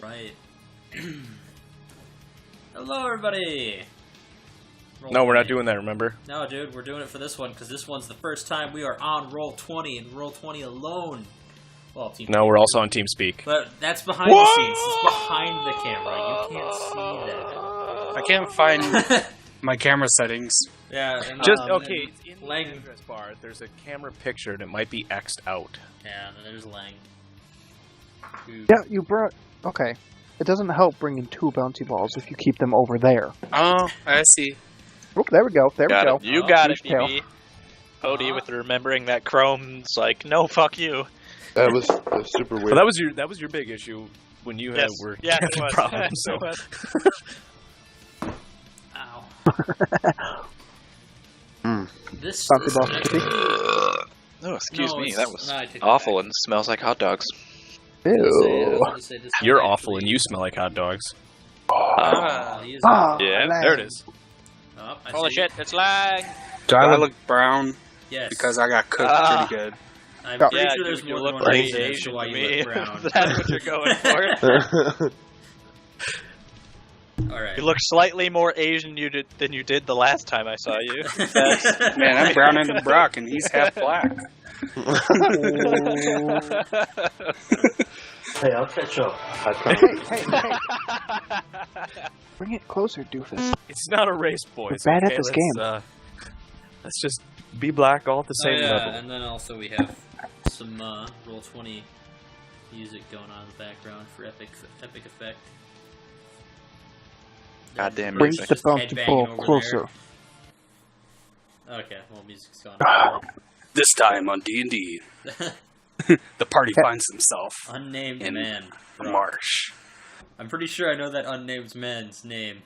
Right. Hello, everybody! No, we're not doing that, remember? No, dude, we're doing it for this one, because this one's the first time we are on Roll20, and Roll20 alone. Well, Team No, we're also on TeamSpeak. But that's behind the scenes. It's behind the camera. You can't see that. I can't find my camera settings. Yeah, and, okay, in the Leng. address bar, there's a camera picture, and it might be X'd out. Yeah, and then there's Leng. Yeah, you brought... Okay. It doesn't help bringing two bouncy balls if you keep them over there. Oh, I see. Oh, there we go. There we go. You got it, Tail. BB. Cody with remembering that Chrome's like, no, fuck you. That was super weird. Well, that was your big issue when you were having problems. So. Ow. This Bouncy ball. Oh, excuse No, me. it's- That was no, I take it awful back. and smells like hot dogs. Ew. You're awful, and you smell like hot dogs. Ah, Yeah, Leng. There it is. Oh, I Holy see. shit, it's Lang! Do I look brown? Yes. Because I got cooked pretty good. I'm pretty Yeah, sure there's dude, you more look than one pretty reason as to Asian why to you me. look brown. That's what you're going for. Alright. You look slightly more Asian than you did the last time I saw you. Man, I'm browner than Broc, and he's half black. Hey, I'll catch up. Hey. Bring it closer, doofus. It's not a race, boys. We're bad at okay? this game. Let's just be black all at the same level. And then also we have some Roll20 music going on in the background for epic effect. Goddamn Bring music. the Just bouncy headbanging ball over closer. there. Okay, well, music's gone. This time on D&D, the party finds himself Unnamed in man. a marsh. I'm pretty sure I know that unnamed man's name.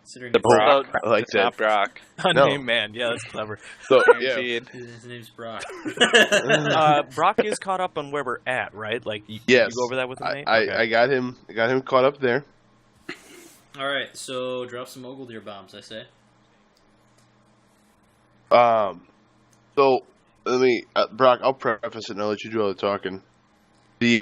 Considering The Broc. I like It's not that. Broc. Unnamed man. Yeah, that's clever. So yeah, Guaranteed. his name's Broc. Brock is caught up on where we're at, right? Like, you yes. go over that with him, Nate? I got him caught up there. Alright, so drop some Ogledeer bombs, I say. So let me, Brock. I'll preface it and I'll let you do all the talking. We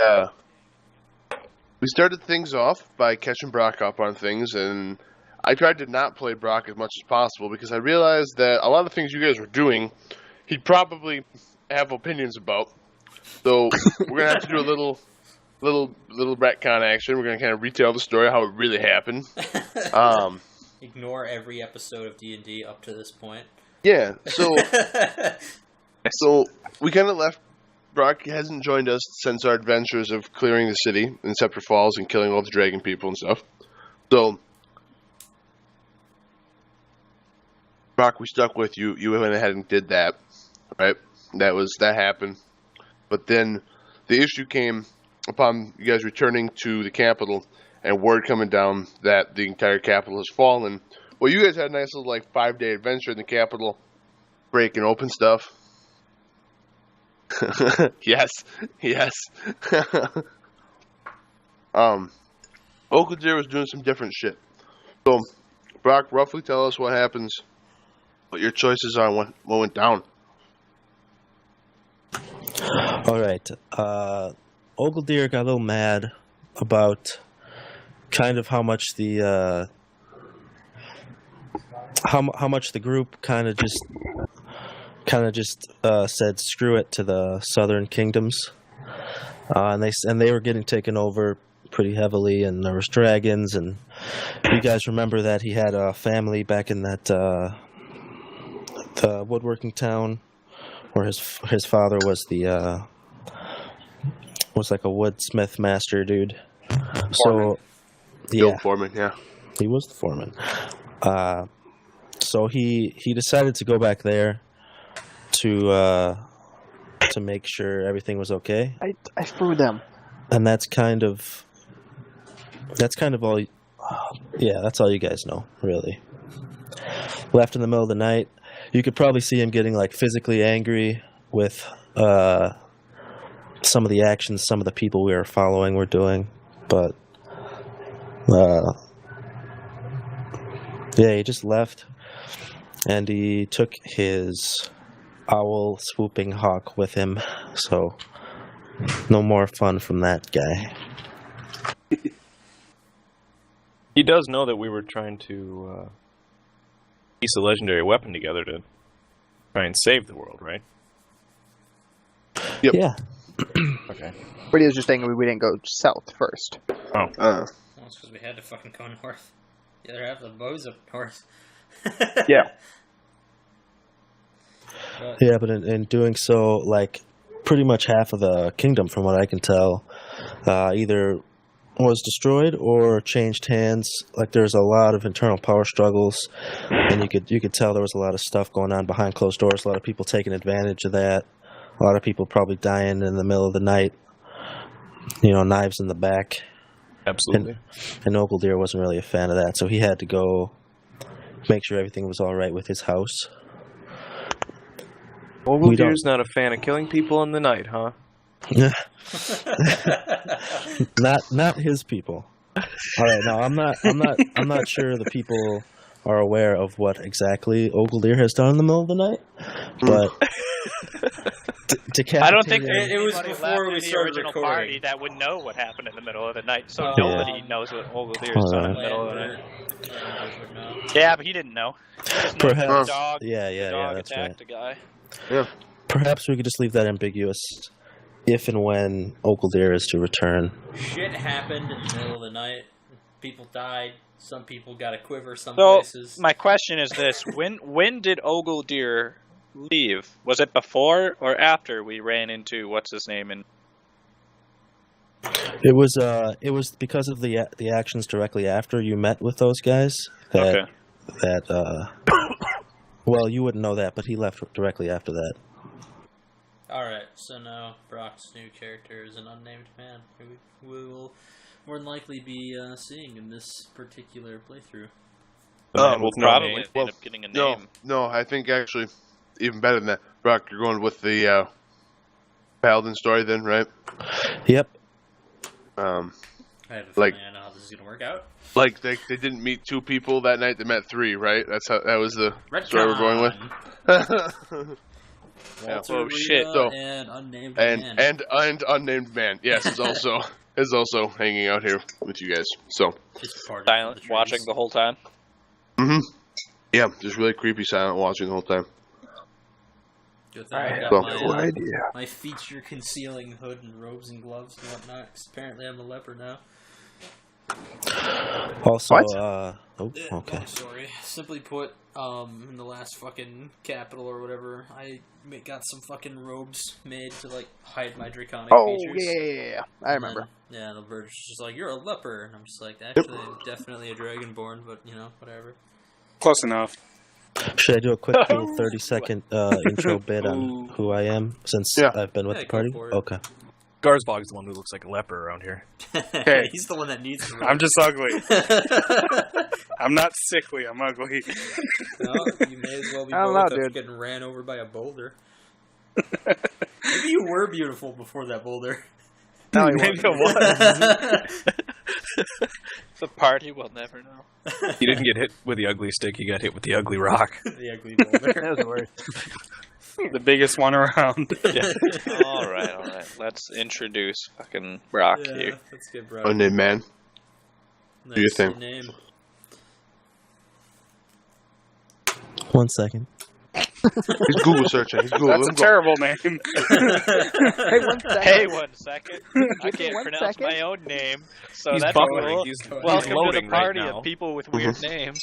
started things off by catching Brock up on things, and I tried to not play Brock as much as possible because I realized that a lot of things you guys were doing, he'd probably have opinions about. So we're gonna have to do a little retcon action. We're gonna kind of retell the story how it really happened. Ignore every episode of D&D up to this point. Yeah. So we kind of left. Brock hasn't joined us since our adventures of clearing the city in Scepter Falls and killing all the dragon people and stuff. So, Brock, we stuck with you. You went ahead and did that, right? That happened. But then the issue came upon you guys returning to the capital and word coming down that the entire capital has fallen. Well, you guys had a nice little 5-day adventure in the capital, breaking open stuff. yes. Ogledeer was doing some different shit. So, Brock, roughly tell us what happens, what your choices are, what went down. Alright, Ogledeer got a little mad about kind of how much the, how much the group kind of just said screw it to the southern kingdoms, and they were getting taken over pretty heavily, and there was dragons, and you guys remember that he had a family back in that the woodworking town where his father was was like a woodsmith master dude. Foreman. So yeah, Bill Foreman, yeah. he was the foreman. So he decided to go back there to make sure everything was okay, I threw them. and that's kind of all. Yeah, that's all you guys know, really. Left in the middle of the night, you could probably see him getting physically angry with some of the actions some of the people we were following were doing, but yeah, he just left, and he took his owl swooping hawk with him, so no more fun from that guy. He does know that we were trying to piece a legendary weapon together to try and save the world, right? Yep. Yeah. Okay. But he was just angry we didn't go south first. Well, it's because we had to fucking go north. The other half of the bow's up north. Yeah. But, Yeah, but in doing so, like, pretty much half of the kingdom, from what I can tell, either was destroyed or changed hands. Like, there's a lot of internal power struggles, and you could tell there was a lot of stuff going on behind closed doors. A lot of people taking advantage of that. A lot of people probably dying in the middle of the night. You know, knives in the back. Absolutely. And Ogildeer wasn't really a fan of that, so he had to go make sure everything was all right with his house. Ogildeer's not a fan of killing people in the night, huh? not his people. All right, now I'm not sure the people are aware of what exactly Ogildeer has done in the middle of the night, but I don't think It was anybody before left we in the started original recording. party that would know what happened in the middle of the night. So Yeah. nobody knows what Ogildeer's done in the middle of the night. Lambert. Yeah, but he didn't know. He just knows Perhaps- the dog, yeah, the dog that's attacked right. the guy. Perhaps we could just leave that ambiguous, if and when Ogildeer is to return. Shit happened in the middle of the night. People died. Some people got a quiver some So places. my question is this: when did Ogildeer leave? Was it before or after we ran into what's his name in? It was because of the actions directly after you met with those guys that Okay. well, you wouldn't know that, but he left directly after that. Alright, so now Broc's new character is an unnamed man who we will more than likely be seeing in this particular playthrough. We'll probably name. end up getting a name. No, I think actually even better than that. Broc, you're going with the Paladin story then, right? Yep. I have a Like- feeling I know how this is going to work out. Like they didn't meet two people that night; they met three, right? That was the story we're going with. Yeah. Walter, Oh, shit. Rita, So- and unnamed and man. and unnamed man, yes, is also hanging out here with you guys. So, Just part of Silent, the trees. watching the whole time. yeah, just really creepy, silent, watching the whole time. Good thing I got Well, my, idea. my feature concealing hood and robes and gloves and whatnot. 'Cause apparently I'm a leper now. Also, What? okay. Long story. Simply put, in the last fucking capital or whatever, I got some fucking robes made to like hide my draconic Oh, features. yeah. I And remember. then, yeah, the Laberge is just like, you're a leper. And I'm just like, actually, I'm definitely a dragonborn, but, you know, whatever. Close enough. Should I do a quick little 30-second intro bit on who I am, since Yeah. I've been with Yeah, the go party? for it. Okay. Garzbog's the one who looks like a leper around here. Hey. He's the one that needs to I'm just ugly. I'm not sickly, I'm ugly. No, you may as well be I don't both know, dude. getting ran over by a boulder. Maybe you were beautiful before that boulder. No, he Maybe wasn't. it was. The party will never know. He didn't get hit with the ugly stick, he got hit with the ugly rock. The ugly boulder. That was worse. The biggest one around. all right. Let's introduce fucking Broc Yeah, here. let's get bro. Unnamed man. That's your thing. the name. 1 second. He's Google searching. He's Google. That's a Let him go. terrible name. Hey, 1 second. Hey, 1 second. I Give me can't 1 pronounce second. my own name, so He's that's buffering. cool. He's Welcome to loading the right party now. of people with weird names.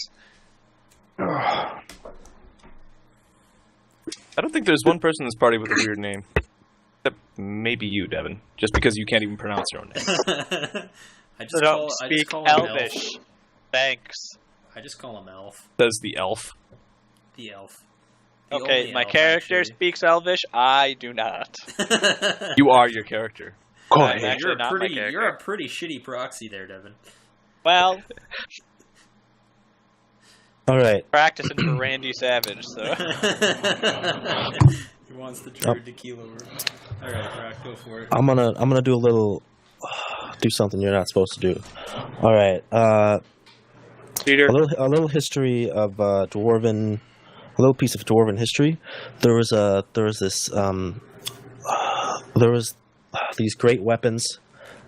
I don't think there's one person in this party with a weird name. Except maybe you, Devin. Just because you can't even pronounce your own name. I So just don't speak call him Elvish. Elf. Thanks. I just call him Elf. Says the elf. The Elf. The Okay, only my elf, character actually. speaks Elvish. I do not. You are your character. Call I'm him. actually you're not my pretty. character. You're a pretty shitty proxy there, Devin. Well, All right. practicing for Randy Savage, so. He wants the true tequila. All right, Brock, go for it. I'm gonna do a little, do something you're not supposed to do. All right. Peter. A little history of dwarven, a little piece of dwarven history. There was these great weapons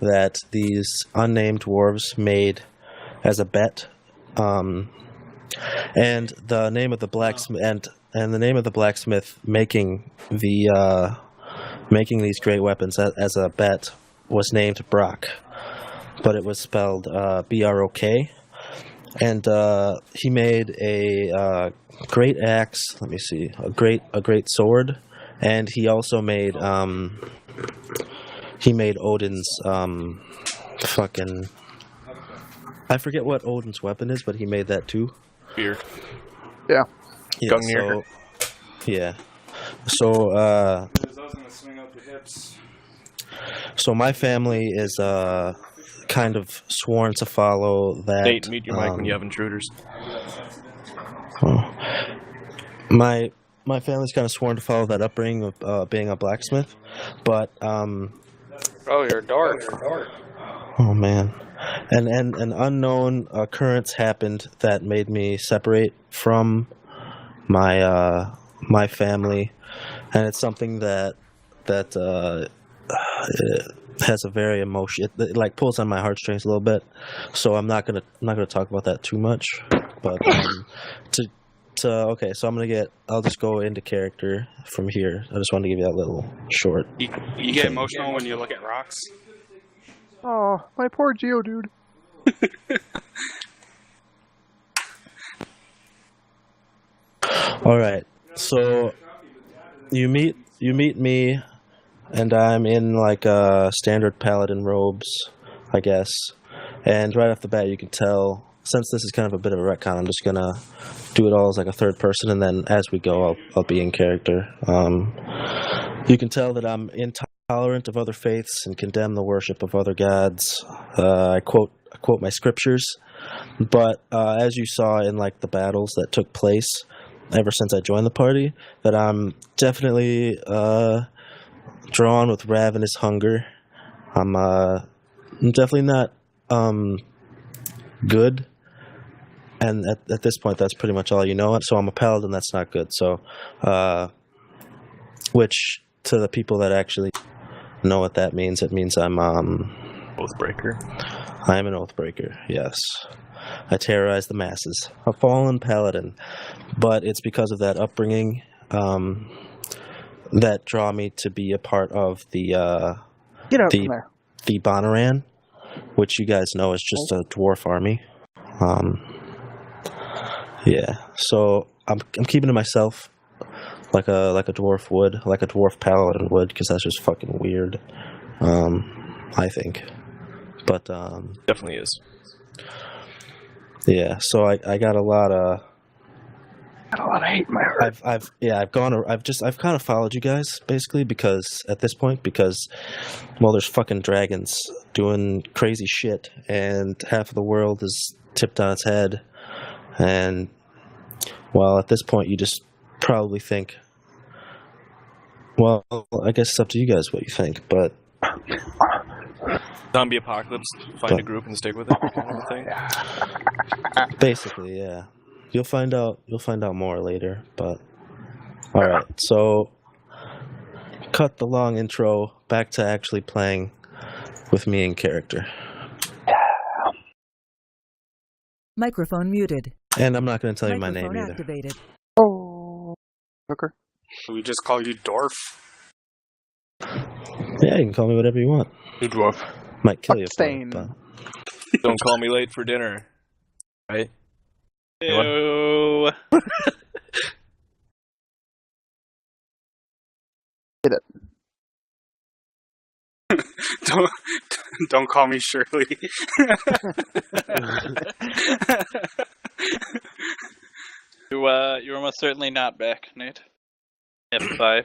that these unnamed dwarves made as a bet. And the name of the blacksmith and the name of the blacksmith making these great weapons as a bet was named Broc, but it was spelled B-R-O-K. And he made a great axe. Let me see, a great sword, and he also made Odin's fucking. I forget what Odin's weapon is, but he made that too. Spear. Yeah. Yeah. Gungnir. Yeah. So. So my family is kind of sworn to follow that. Nate, mute your mic when you have intruders. My family's kind of sworn to follow that upbringing of being a blacksmith, but Oh, you're dark. oh man, and an unknown occurrence happened that made me separate from my family, and it's something that it has a very emotion. It like pulls on my heartstrings a little bit, so I'm not gonna talk about that too much. But okay, so I'll just go into character from here. I just wanted to give you that little short. You get emotional when you look at rocks? Oh, my poor Geodude. All right, so you meet me, and I'm in like standard paladin robes, I guess. And right off the bat, you can tell, since this is kind of a bit of a retcon, I'm just gonna do it all as like a third person, and then as we go, I'll be in character. You can tell that I'm intolerant of other faiths and condemn the worship of other gods. I quote my scriptures, but as you saw in like the battles that took place ever since I joined the party, that I'm definitely drawn with ravenous hunger. I'm definitely not good, and at this point, that's pretty much all you know. So I'm a paladin. That's not good. So, which to the people that actually know what that means, it means I'm Oathbreaker. I am an oathbreaker. Yes, I terrorize the masses. A fallen paladin, but it's because of that upbringing that draw me to be a part of the Get out from there. the Bonaran, which you guys know is just a dwarf army. Yeah, so I'm keeping to myself, like a dwarf would, like a dwarf paladin would, because that's just fucking weird. I think, but Definitely is. yeah. So I got a lot of. Got a lot of hate in my heart. I've kind of followed you guys basically because at this point, well, there's fucking dragons doing crazy shit, and half of the world is tipped on its head, and well, at this point, you just probably think, well, I guess it's up to you guys what you think, but Zombie apocalypse. Find a group and stick with it. Kind of thing. basically, yeah. You'll find out more later, but all right. So, cut the long intro back to actually playing with me in character. Microphone muted. And I'm not going to tell you my name Microphone either. activated. Oh, Hooker. We just call you Dwarf. Yeah, you can call me whatever you want. You Dwarf. Might kill you for it, Stain. but Don't call me late for dinner. Right? Ew. Get it. Don't call me Shirley. You're almost certainly not back, Nate. Yep, bye.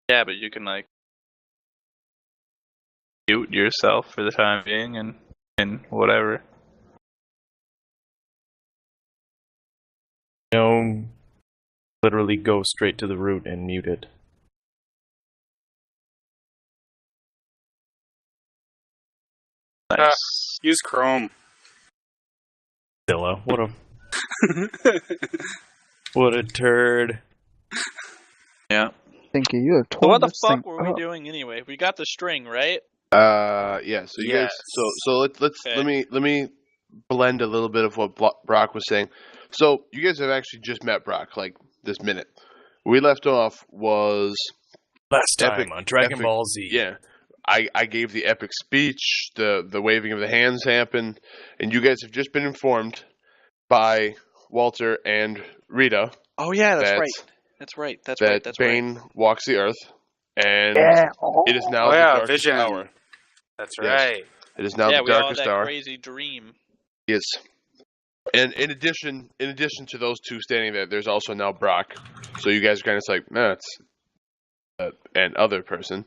Yeah, but you can like mute yourself for the time being and whatever. No, literally go straight to the root and mute it. Nice. Use Chrome. Zilla. What a What a turd. Yeah. Thinking you have So torn what the this thing fuck were we up. doing anyway? We got the string, right? Yeah. So you Yes. guys. So Okay. let me blend a little bit of what Brock was saying. So you guys have actually just met Brock like this minute. Where we left off was Last time epic, on Dragon epic, Ball Z. Yeah. I gave the epic speech, the waving of the hands happened, and you guys have just been informed by Walter and Rita Oh yeah, that's that right. That's right. That's that right. That's right. Bane walks the earth, and Yeah. it is now Oh the yeah, darkest Vision. hour. That's Yes. right. It is now Yeah, the we all had darkest that hour. crazy dream. Yes. And in addition to those two standing there, there's also now Brock. So you guys are kind of like, nah, it's an other person.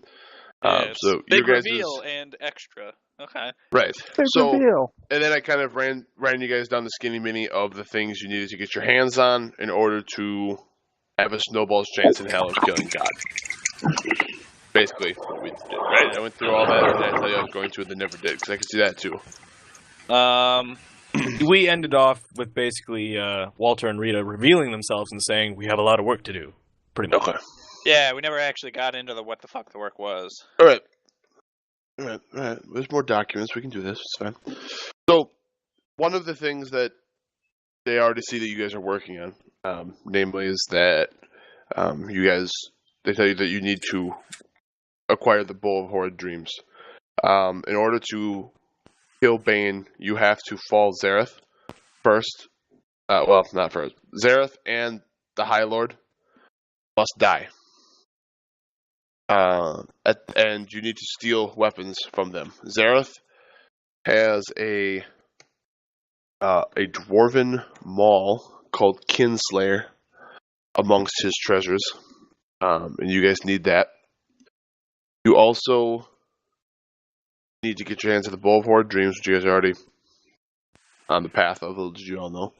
Yeah, it's So big your guys' reveal and extra. Okay. right. Big So reveal. and then I kind of ran you guys down the skinny mini of the things you needed to get your hands on in order to have a snowball's chance in hell of killing God. Basically, what we did, right? I went through all that, or did I tell you I was going to and then never did? Because I could see that too. We ended off with basically Walter and Rita revealing themselves and saying, we have a lot of work to do. Pretty much. Okay. Yeah, we never actually got into the what the fuck the work was. All right. There's more documents. We can do this. It's fine. So, one of the things that they already see that you guys are working on, namely, is that they tell you that you need to acquire the Bowl of Horrid Dreams. In order to kill Bane, you have to fall Zareth first. Well, not first. Zareth and the High Lord must die. And you need to steal weapons from them. Zareth has a dwarven maul called Kinslayer amongst his treasures, and you guys need that. You also need to get your hands on the Bowl of Horrid Dreams, which you guys are already on the path of, as you all know.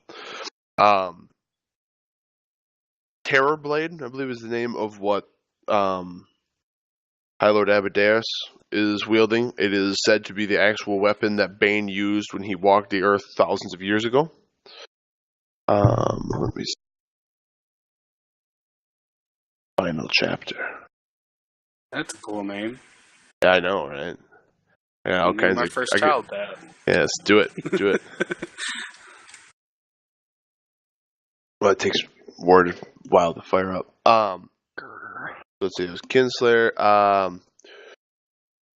Terrorblade, I believe, is the name of what High Lord Amadeus is wielding. It is said to be the actual weapon that Bane used when he walked the earth thousands of years ago. Let me see. Final chapter. That's a cool name. Yeah, I know, right? Yeah, all kinds My of. first child, that. Yes, do it. Do it. Well, it takes a while to fire up. Let's see. There's Kinslayer.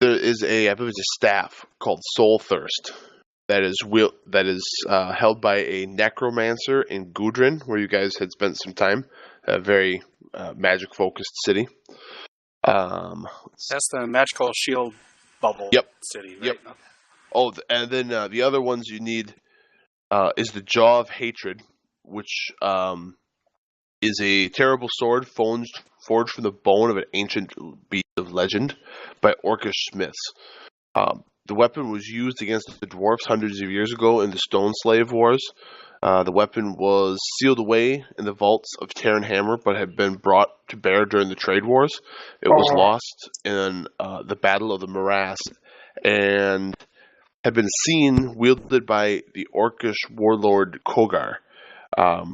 There is I believe it's a staff called Soul Thirst that is held by a necromancer in Gudrun, where you guys had spent some time. A very magic focused city. That's the magical shield bubble city, right? Yep. Oh, and then the other ones you need is the Jaw of Hatred, which is a terrible sword forged from the bone of an ancient beast of legend by Orcish smiths. The weapon was used against the dwarfs hundreds of years ago in the Stone Slave Wars. The weapon was sealed away in the vaults of Terran Hammer, but had been brought to bear during the trade wars. It was lost in the Battle of the Morass, and had been seen wielded by the Orcish warlord Kogar,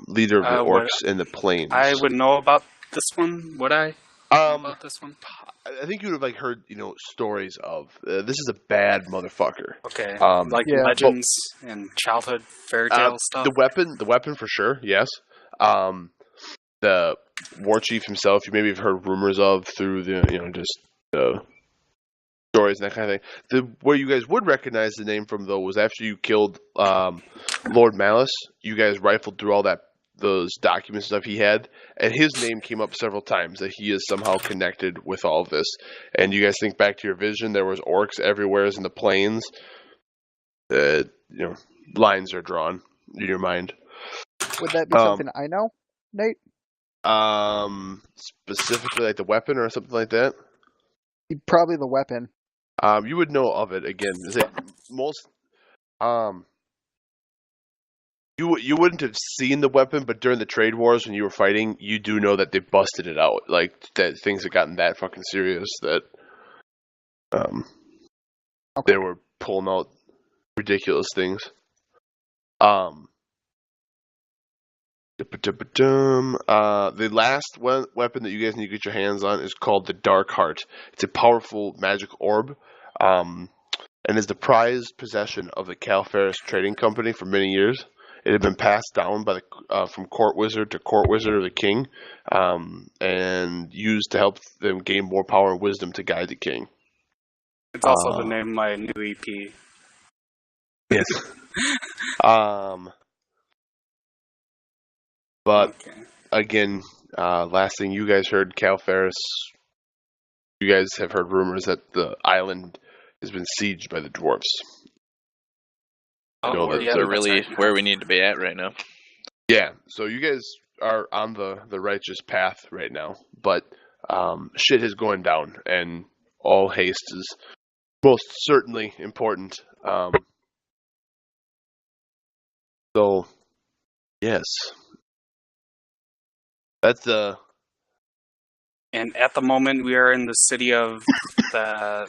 leader of the orcs in the plains. I would know about this one. Would I know about this one? I think you would have heard stories of this is a bad motherfucker. Okay, legends and childhood fairy tale stuff. The weapon for sure, yes. The war chief himself, you maybe have heard rumors of through the just the stories and that kind of thing. Where you guys would recognize the name from though was after you killed Lord Malice. You guys rifled through all those documents and stuff he had, and his name came up several times that he is somehow connected with all of this. And you guys think back to your vision, there was orcs everywhere in the plains. Lines are drawn in your mind. Would that be something I know, Nate? Specifically like the weapon or something like that? Probably the weapon. You would know of it again. Is it most You wouldn't have seen the weapon, but during the trade wars when you were fighting, you do know that they busted it out. Like that things had gotten that fucking serious that they were pulling out ridiculous things. The last weapon that you guys need to get your hands on is called the Dark Heart. It's a powerful magic orb, and is the prized possession of the Calfaris Trading Company for many years. It had been passed down by from court wizard to court wizard of the king, and used to help them gain more power and wisdom to guide the king. It's also the name of my new EP. Yes. But Okay. again, last thing you guys heard, Calfaris, you guys have heard rumors that the island has been sieged by the dwarves. Oh, We're, yeah, we're that's really right. where we need to be at right now. Yeah, so you guys are on the righteous path right now, but shit is going down, and all haste is most certainly important. So, yes. That's the... And at the moment, we are in the city of the...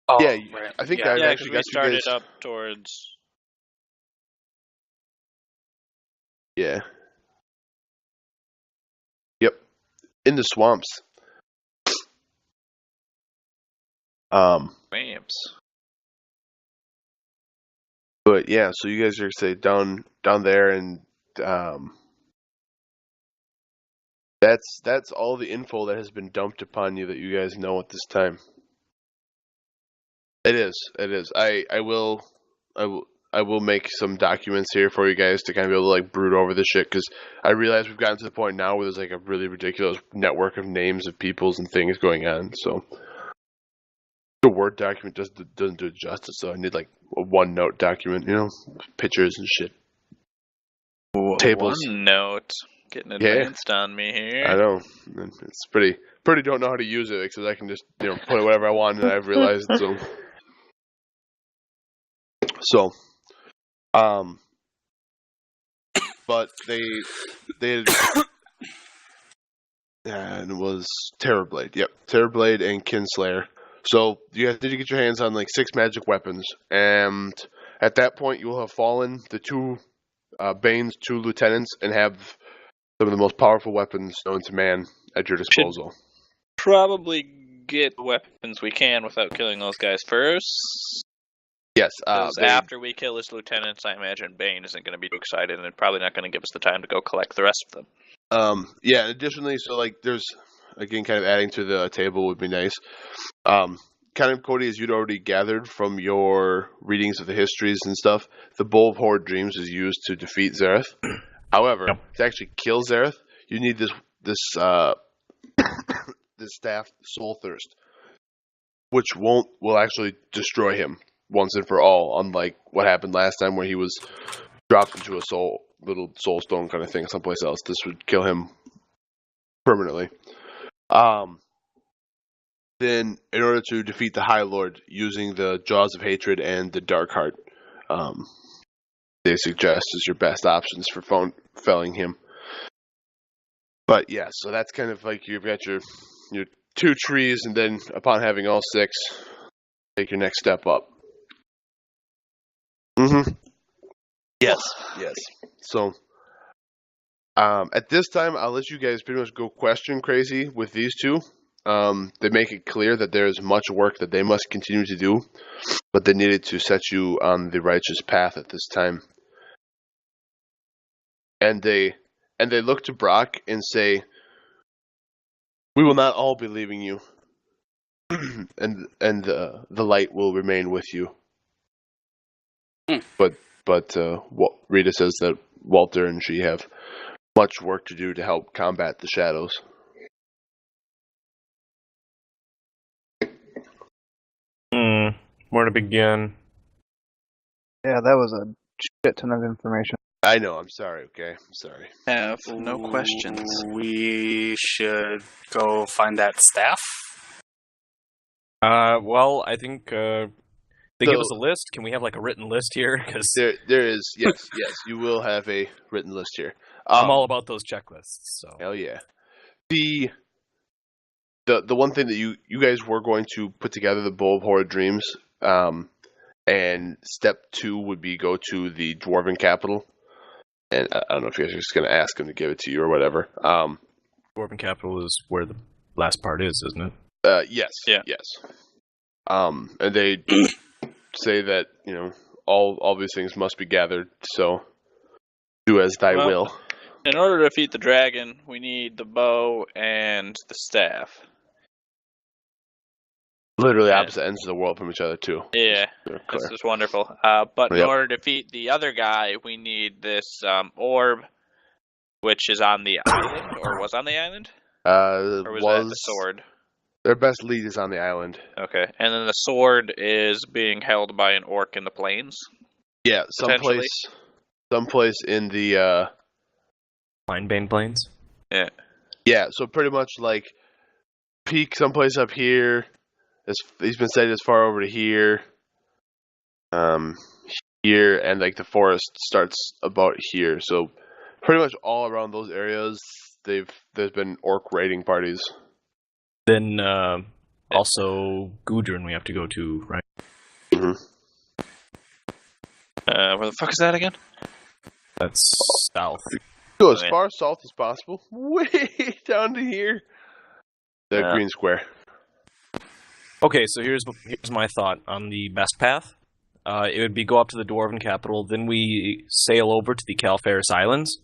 Oh, Yeah, right. I think yeah. I've Yeah, actually because we got you started guys... up towards. Yeah. Yep. In the swamps. Ramps. But yeah, so you guys are say down there, and that's all the info that has been dumped upon you that you guys know at this time. It is. I will make some documents here for you guys to kind of be able to like brood over this shit, because I realize we've gotten to the point now where there's like a really ridiculous network of names of peoples and things going on. So the Word document doesn't do it justice. So I need like a OneNote document, pictures and shit. Tables. OneNote. Getting advanced on me here. I know. It's pretty don't know how to use it, because I can just put whatever I want, and I've realized so but they and it was Terrorblade. Yep, Terrorblade and Kinslayer. So you guys need to get your hands on like 6 magic weapons, and at that point you will have fallen the 2 Bane's 2 lieutenants and have some of the most powerful weapons known to man at your disposal. Probably get the weapons we can without killing those guys first. Yes. After we kill his lieutenants, I imagine Bane isn't going to be too excited, and probably not going to give us the time to go collect the rest of them. Yeah. Additionally, so like there's again kind of adding to the table would be nice. Kind of, Cody, as you'd already gathered from your readings of the histories and stuff, the Bowl of Horrid Dreams is used to defeat Zareth. However, to actually kill Zareth, you need this this staff, Soul Thirst, which will actually destroy him once and for all. Unlike what happened last time, where he was dropped into a little soul stone kind of thing someplace else. This would kill him permanently. Then, in order to defeat the High Lord, using the Jaws of Hatred and the Dark Heart, they suggest as your best options for felling him. But yeah, so that's kind of like you've got your 2 trees, and then upon having all 6, take your next step up. Mm-hmm. Yes. So, at this time, I'll let you guys pretty much go question crazy with these 2. They make it clear that there is much work that they must continue to do, but they needed to set you on the righteous path at this time. And they look to Broc and say, "We will not all be leaving you, and the light will remain with you." But Rita says that Walter and she have much work to do to help combat the shadows. Where to begin? Yeah, that was a shit ton of information. I know, I'm sorry, okay? I'm sorry. Have no questions. We should go find that staff. Well, I think they give us a list. Can we have like a written list here? Because there is, yes, you will have a written list here. I'm all about those checklists. So hell yeah. The one thing that you guys were going to put together, the Bowl of Horrid Dreams, And step 2 would be go to the Dwarven capital. And I don't know if you guys are just going to ask him to give it to you or whatever. Dwarven capital is where the last part is, isn't it? Yes. Yeah. Yes. And they say that, all these things must be gathered, so do as thy will. In order to defeat the dragon, we need the bow and the staff. Literally opposite ends of the world from each other, too. Yeah, this is wonderful. But in order to defeat the other guy, we need this orb, which is on the island, or was on the island? Or was that the sword? Their best lead is on the island. Okay, and then the sword is being held by an orc in the plains? Yeah, someplace in the... Linebane Plains? Yeah. Yeah, so pretty much like peak someplace up here. He's been said as far over to here. Here, and like the forest starts about here. So pretty much all around those areas, there's been orc raiding parties. Then also Gudrun we have to go to, right? Mm-hmm. Where the fuck is that again? That's south. Go as far south as possible. Way down to here. The green square. Okay, so here's my thought on the best path. It would be go up to the Dwarven capital, then we sail over to the Calfaris Islands,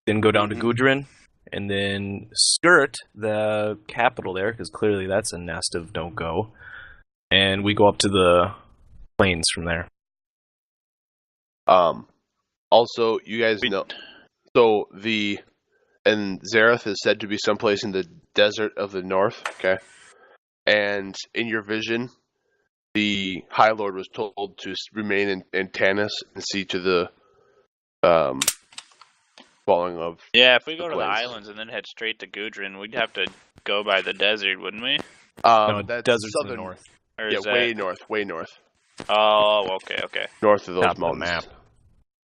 then go down to Gudrun, and then skirt the capital there, because clearly that's a nest of don't go, and we go up to the plains from there. Also, you guys know, so and Zareth is said to be someplace in the desert of the north, okay? And in your vision, the High Lord was told to remain in Tanis and see to the falling of. Yeah, if we go to the islands and then head straight to Gudrun, we'd have to go by the desert, wouldn't we? No, that's desert's southern, to the north. Or yeah, is way that... north. Oh, okay. North of those Top of the mountains. map.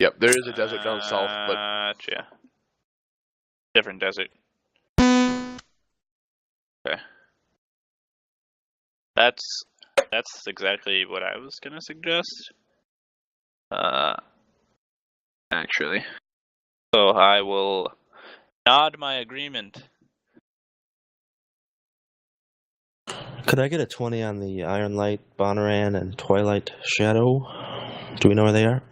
Yep, there is a desert down south, but Gotcha. Different desert. Okay. That's exactly what I was gonna suggest. Actually. So I will nod my agreement. Could I get a 20 on the Iron Light, Bonaran, and Twilight Shadow? Do we know where they are?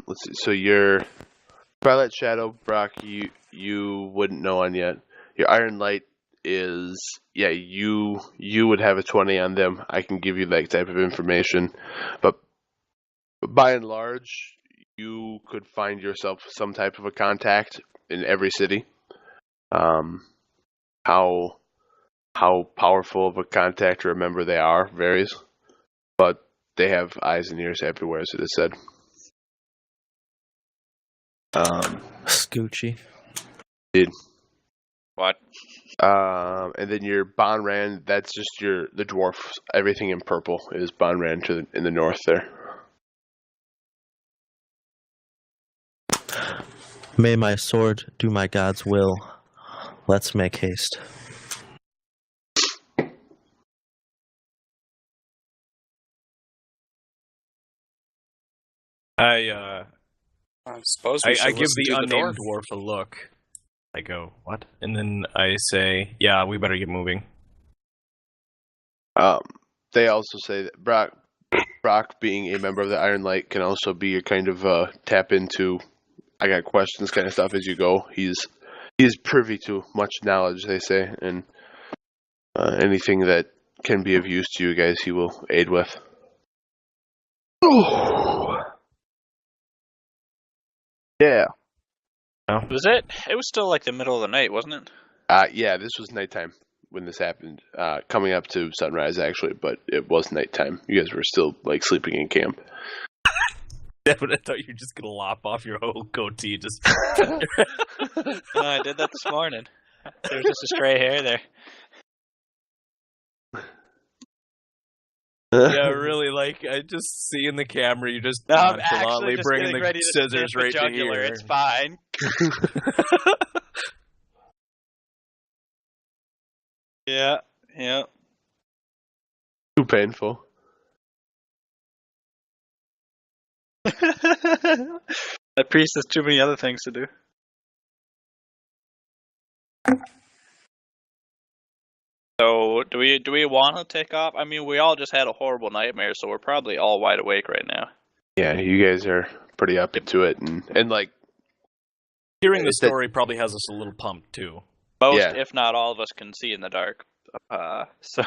Let's see. So your Twilight Shadow, Broc, you wouldn't know on yet. Your Iron Light is, you would have a 20 on them. I can give you that type of information, but by and large, you could find yourself some type of a contact in every city. How powerful of a contact or a member they are varies, but they have eyes and ears everywhere, as it is said. Scoochie. Did. What? And then your Bonran, that's just the dwarf. Everything in purple is Bonran in the north there. May my sword do my god's will. Let's make haste. I suppose we should I give listen the to unnamed dwarf. dwarf a look. I go, what? And then I say, yeah, we better get moving. They also say that Broc, being a member of the Iron Light, can also be your kind of tap into, I got questions kind of stuff as you go. He's privy to much knowledge, they say, and anything that can be of use to you guys, he will aid with. Yeah. Was it? It was still like the middle of the night, wasn't it? Yeah, this was nighttime when this happened. Coming up to sunrise, actually, but it was nighttime. You guys were still, like, sleeping in camp. Devin, I thought you were just going to lop off your whole goatee. Just. No, I did that this morning. There's just a stray hair there. Yeah, really, like, I just see in the camera, you just No, I'm nonchalantly actually just bringing getting the ready to scissors snip right a jugular. to here. It's fine. Yeah. Too painful. That priest has too many other things to do. So, do we want to take off? I mean, we all just had a horrible nightmare, so we're probably all wide awake right now. Yeah, you guys are pretty up into it, and like hearing the story probably has us a little pumped too. Most, if not all of us, can see in the dark. So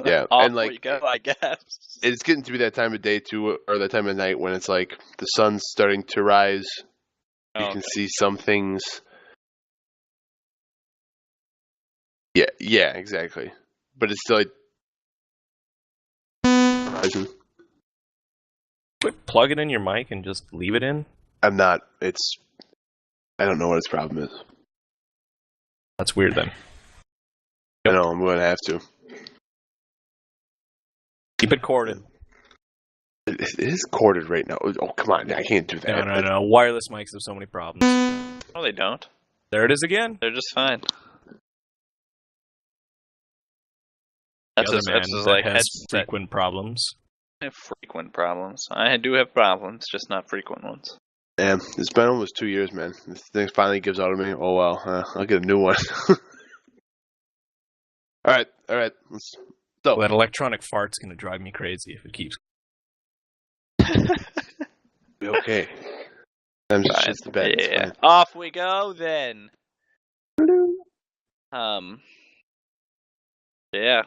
yeah, and like, go, I guess it's getting to be that time of day too, or that time of night when it's like the sun's starting to rise. You can see some things. Yeah, exactly. But it's still like horizon. Plug it in your mic and just leave it in. I'm not. I don't know what its problem is. That's weird then. I know, I'm going to have to. Keep it corded. It is corded right now. Oh, come on. I can't do that. No. Wireless mics have so many problems. No, they don't. There it is again. They're just fine. That's like has frequent problems. I have frequent problems. I do have problems, just not frequent ones. Yeah, it's been almost 2 years, man. This thing finally gives out on me. Oh, well. I'll get a new one. All right. So that electronic fart's going to drive me crazy if it keeps. Okay. I'm just shit the bed. Yeah. Off we go then. Yeah.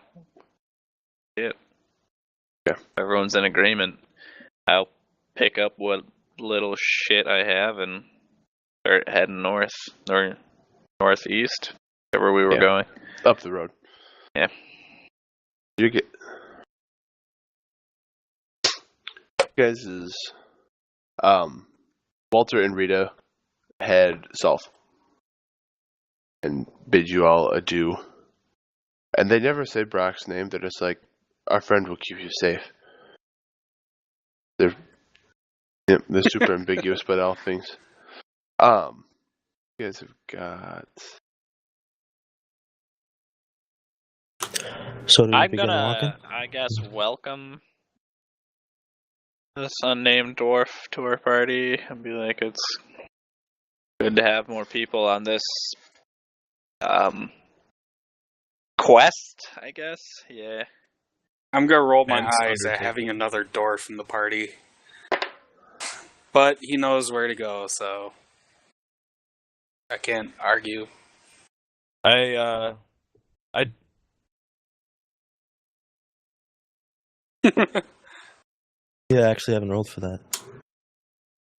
Everyone's in agreement. I'll pick up what little shit I have and start heading north or northeast, wherever we were going. Up the road. Yeah. You guys is Walter and Rita head south and bid you all adieu. And they never say Broc's name. They're just like, our friend will keep you safe. They're super ambiguous about all things. You guys have got. So do we I'm begin gonna, walking? I guess, welcome this unnamed dwarf to our party and be like, it's good to have more people on this quest, I guess. Yeah. I'm gonna roll my eyes at having another dwarf in the party. But he knows where to go, so I can't argue. Yeah, I actually haven't rolled for that.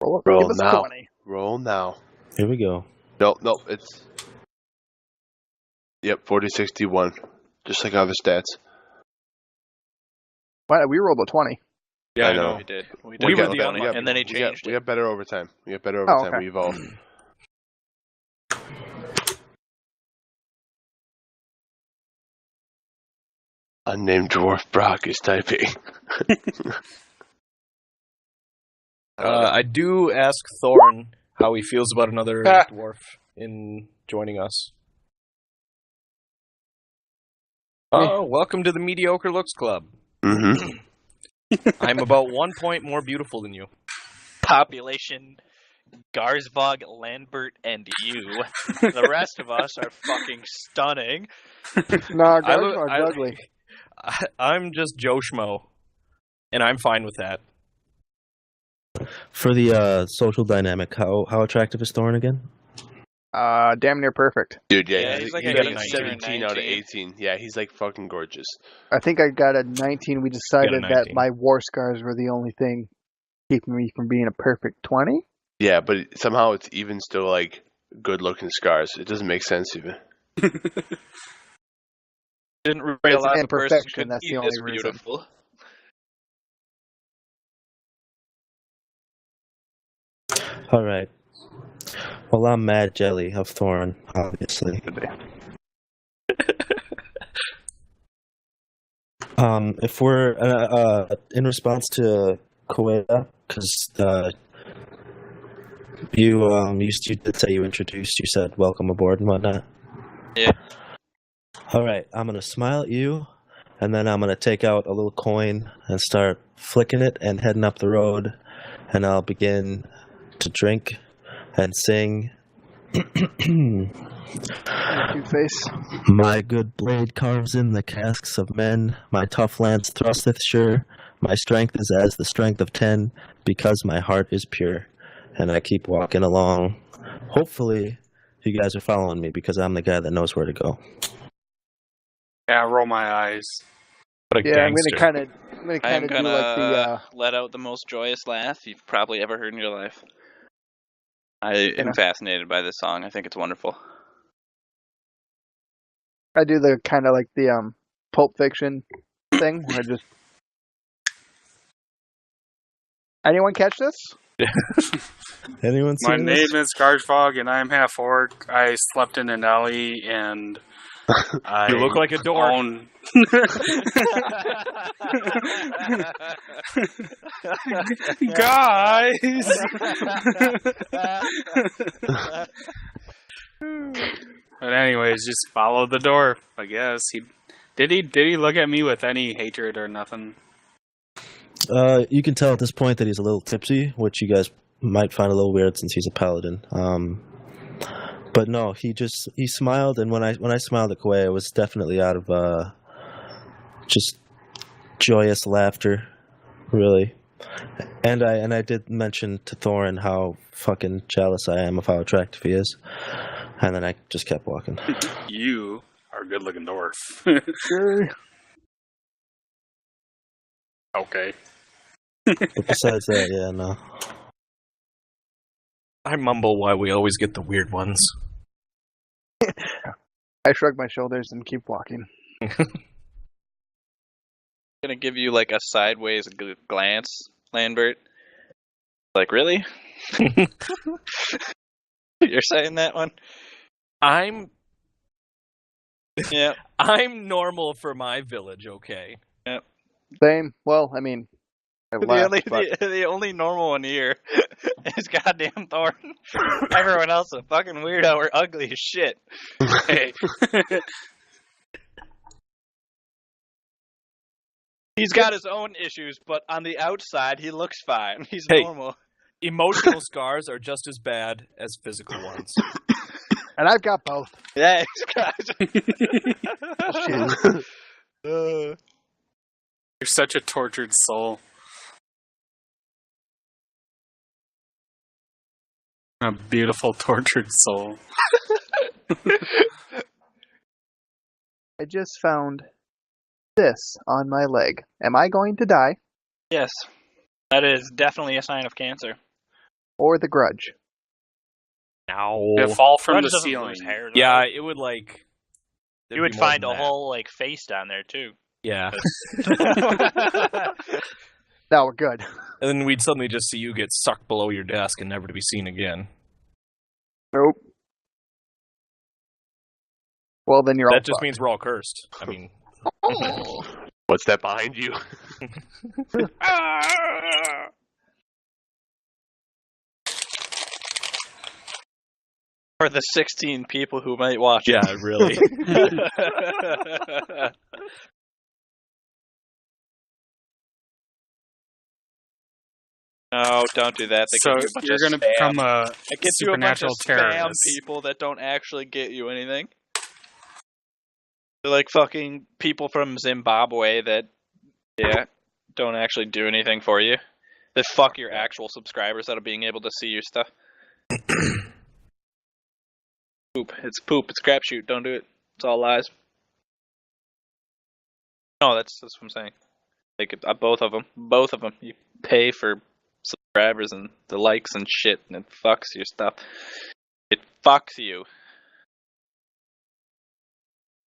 Roll now. 20. Roll now. Here we go. No, it's... Yep, 40-61. Just like other stats. Why? We rolled a 20. Yeah, I know. We did. We were the only, and then he changed it. We got better overtime. We evolved. Unnamed dwarf Broc is typing. I do ask Thorn how he feels about another dwarf in joining us. Oh, welcome to the Mediocre Looks Club. Mm-hmm. I'm about 1 point more beautiful than you. Population, Garzbog, Lambert, and you. The rest of us are fucking stunning. No, Garzbog's ugly. I'm just Joe Schmo, and I'm fine with that. For the social dynamic, how attractive is Thorn again? Damn near perfect. Dude, yeah he's like a 17 out of 18. Yeah, he's like fucking gorgeous. I think I got a 19. We decided that my war scars were the only thing keeping me from being a perfect 20. Yeah, but somehow it's even still like good looking scars. It doesn't make sense even. Didn't realize the perfection. That's the only reason. Beautiful. All right. Well, I'm Mad Jelly of Thorn, obviously. If we're in response to Koeda, because you did say you introduced, you said welcome aboard and whatnot. Yeah. All right, I'm gonna smile at you, and then I'm gonna take out a little coin and start flicking it and heading up the road and I'll begin to drink and sing. Two-Face. My good blade carves in the casques of men, my tough lance thrusteth sure, my strength is as the strength of 10, because my heart is pure. And I keep walking along. Hopefully, you guys are following me, because I'm the guy that knows where to go. Yeah, roll my eyes. What a Yeah, gangster. I'm gonna do like the let out the most joyous laugh you've probably ever heard in your life. I am fascinated by this song. I think it's wonderful. I do the kind of like the Pulp Fiction thing where I just. Anyone catch this? Anyone see My this? name is Gargefog, and I'm half orc. I slept in an alley, and I You look like a dork. own... Guys! But anyways, just follow the dwarf, I guess. Did he look at me with any hatred or nothing? You can tell at this point that he's a little tipsy, which you guys might find a little weird since he's a paladin. But no, he smiled, and when I smiled at Kawhi, it was definitely out of just joyous laughter, really. And I did mention to Thorin how fucking jealous I am of how attractive he is, and then I just kept walking. You are a good-looking dwarf. Sure. Okay. But besides that, yeah, no. I mumble why we always get the weird ones. I shrug my shoulders and keep walking. Gonna give you like a sideways glance, Lambert. Like, really? You're saying that one? Yeah. I'm normal for my village, okay? Yep. Same. Well, I mean, I left, The only normal one here is goddamn Thornton. Everyone else is a fucking weirdo or ugly as shit. Hey. He's got his own issues, but on the outside, he looks fine. He's normal. Emotional scars are just as bad as physical ones. And I've got both. Yeah, You're such a tortured soul. A beautiful tortured soul. I just found this on my leg. Am I going to die? Yes. That is definitely a sign of cancer. Or the grudge? No. You fall from the ceiling. Hair, yeah, it would like... You would find a whole like face down there too. Yeah. Now we're good. And then we'd suddenly just see you get sucked below your desk and never to be seen again. Nope. Well, then you're all That just fucked. means we're all cursed. I mean... What's that behind you? For the 16 people who might watch Yeah, really. No, don't do that. So you're going to become a it gets you a bunch of supernatural spam terrorist. people that don't actually get you anything. They're like fucking people from Zimbabwe that, don't actually do anything for you. They fuck your actual subscribers out of being able to see your stuff. Poop. It's poop. It's crapshoot. Don't do it. It's all lies. No, that's what I'm saying. Like both of them. Both of them. You pay for subscribers and the likes and shit, and it fucks your stuff. It fucks you.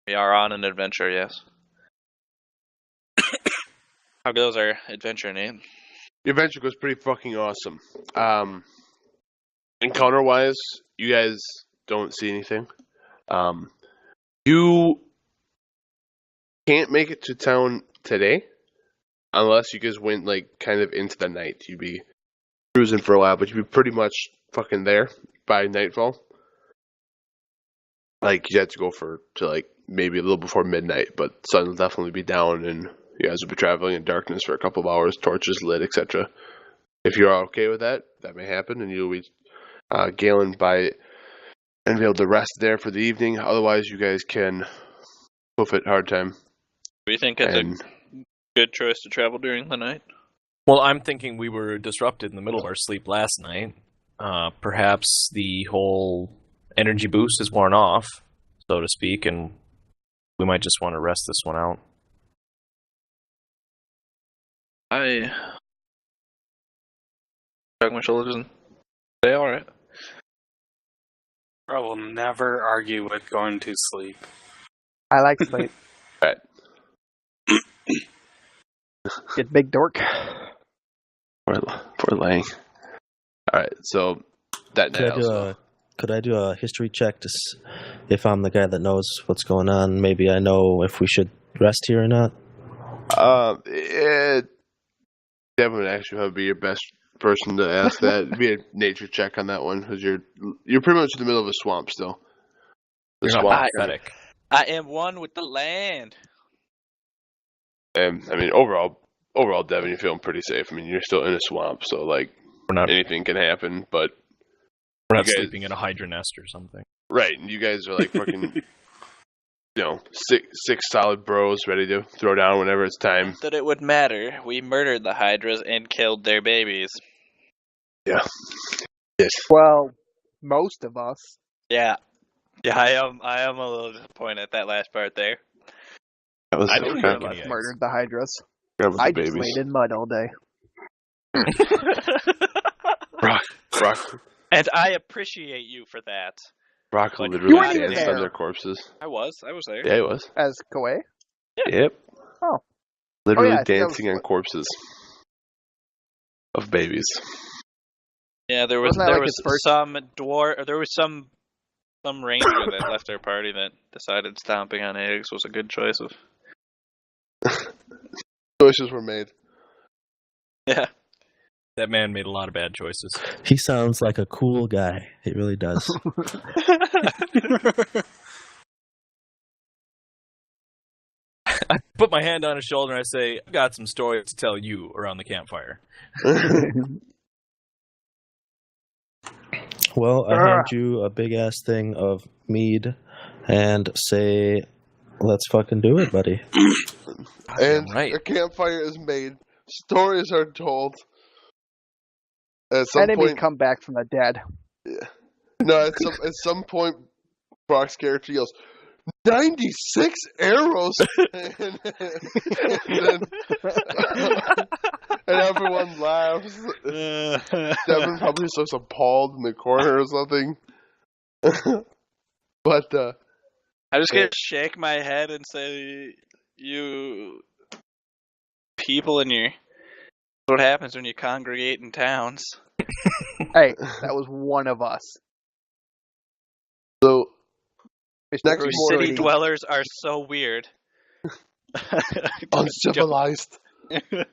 We are on an adventure, yes. How goes our adventure, Nate? The adventure goes pretty fucking awesome. Encounter-wise, you guys don't see anything. You can't make it to town today unless you guys went like kind of into the night. You'd be cruising for a while, but you'd be pretty much fucking there by nightfall. Like you had to go to like maybe a little before midnight, but sun will definitely be down, and you guys will be traveling in darkness for a couple of hours, torches lit, etc. if you're okay with that, that may happen, and you'll be Galen by and be able to rest there for the evening. Otherwise, you guys can hoof it hard time. Do you think it's a good choice to travel during the night? Well, I'm thinking we were disrupted in the middle of our sleep last night. Perhaps the whole energy boost is worn off, so to speak, and we might just want to rest this one out. I shrug my shoulders and say, all right. I will never argue with going to sleep. I like sleep. All right. Get big dork. For Leng. All right, so that could I do a history check to if I'm the guy that knows what's going on? Maybe I know if we should rest here or not. Devin would actually probably be your best person to ask that. It'd be a nature check on that one, because you're pretty much in the middle of a swamp still. You're not pathetic. I am one with the land. And I mean, overall, Devin, you're feeling pretty safe. I mean, you're still in a swamp, so like anything can happen. But we're not sleeping in a hydra nest or something, right? And you guys are like fucking, six solid bros ready to throw down whenever it's time. Not that it would matter. We murdered the hydras and killed their babies. Yeah. Yes. Well, most of us. Yeah. Yeah, I am a little disappointed at that last part there. That was I don't know about murdered the hydras. I just laid in mud all day. Broc. And I appreciate you for that. Broc literally danced on their corpses. I was there. Yeah, he was. As Koei? Yeah. Yep. Oh. Literally dancing on corpses of babies. Yeah, there was some ranger that left our party that decided stomping on eggs was a good choice of. Choices were made. Yeah. That man made a lot of bad choices. He sounds like a cool guy. He really does. I put my hand on his shoulder and I say, I've got some stories to tell you around the campfire. Well, I hand you a big-ass thing of mead and say, let's fucking do it, buddy. And a campfire is made. Stories are told. At some Enemies point, come back from the dead. Yeah. No, at some point, Broc's character yells, 96 arrows! and everyone laughs. Devin probably looks appalled in the corner or something. But, I'm just gonna shake my head and say, you people in your... What happens when you congregate in towns? Hey, that was one of us. So, city dwellers are so weird. Uncivilized. And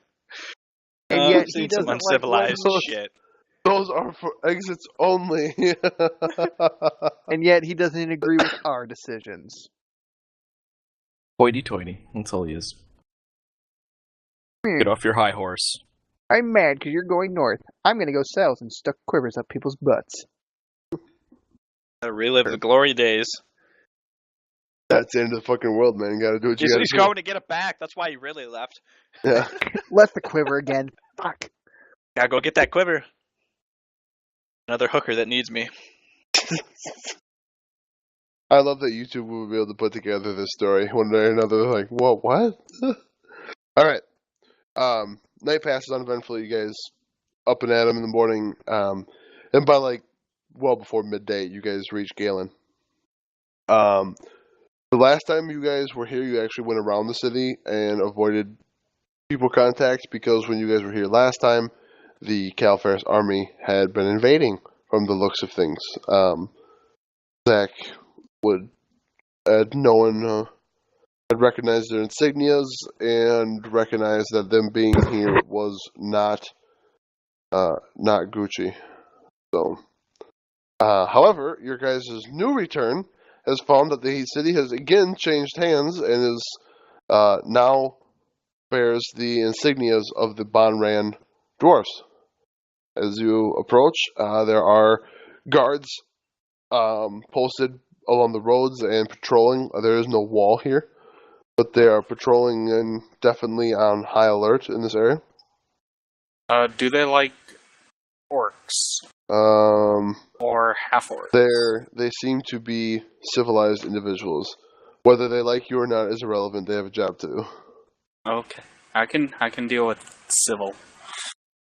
yet he doesn't uncivilized shit. Those are for exits only. And yet he doesn't agree with our decisions. Hoity-toity. That's all he is. Get off your high horse. I'm mad because you're going north. I'm going to go south and stuck quivers up people's butts. I relive the glory days. That's the end of the fucking world, man. You gotta do what you gotta do. He's going to get it back. That's why he really left. Yeah. Left the quiver again. Fuck. Gotta go get that quiver. Another hooker that needs me. I love that YouTube will be able to put together this story one day or another. Like, whoa, what? Alright. Night passes uneventfully. You guys up and at 'em in the morning. And by well before midday, you guys reach Galen. The last time you guys were here, you actually went around the city and avoided people contact, because when you guys were here last time, the Calfaris army had been invading from the looks of things. Zach had recognized their insignias and recognized that them being here was not Gucci. So, however, your guys' new return has found that the city has again changed hands and is now bears the insignias of the Bonran dwarfs. as you approach, there are guards posted along the roads and patrolling. There is no wall here, but they are patrolling and definitely on high alert in this area. Do they like orcs? Or half-orcs? They seem to be civilized individuals. Whether they like you or not is irrelevant. They have a job to do. Okay, I can deal with civil.